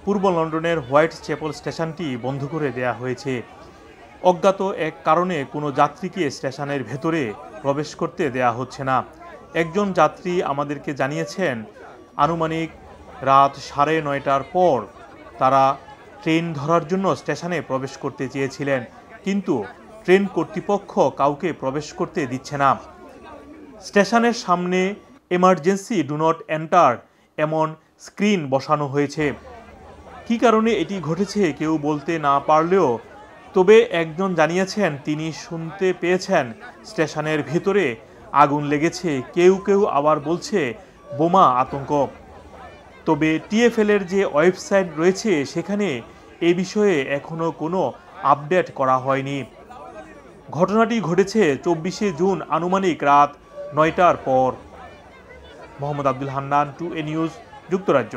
পূর্ব লন্ডনের white chapel স্টেশনটি বন্ধ করে দেয়া হয়েছে। অজ্ঞাত এক কারণে কোনো যাত্রীকে স্টেশনের ভেতরে প্রবেশ করতে দেয়া হচ্ছে না। একজন যাত্রী আমাদেরকে জানিয়েছেন, আনুমানিক রাত 9:30টার পর তারা ট্রেন ধরার জন্য স্টেশনে প্রবেশ করতে চেয়েছিলেন, কিন্তু ট্রেন কর্তৃপক্ষ কাউকে প্রবেশ করতে দিচ্ছে না। স্টেশনের সামনে এমার্জেন্সি ডু নট এন্টার এমন স্ক্রিন বসানো হয়েছে। কী কারণে এটি ঘটেছে কেউ বলতে না পারলেও তবে একজন জানিয়েছেন তিনি শুনতে পেয়েছেন স্টেশনের ভেতরে আগুন লেগেছে। কেউ কেউ আবার বলছে বোমা আতঙ্ক। তবে টিএফএল-এর যে ওয়েবসাইট রয়েছে সেখানে এ বিষয়ে এখনও কোনো আপডেট করা হয়নি। ঘটনাটি ঘটেছে 24শে জুন আনুমানিক রাত 9টার পর। মোহাম্মদ আব্দুল হান্নান, 2A নিউজ, যুক্তরাজ্য।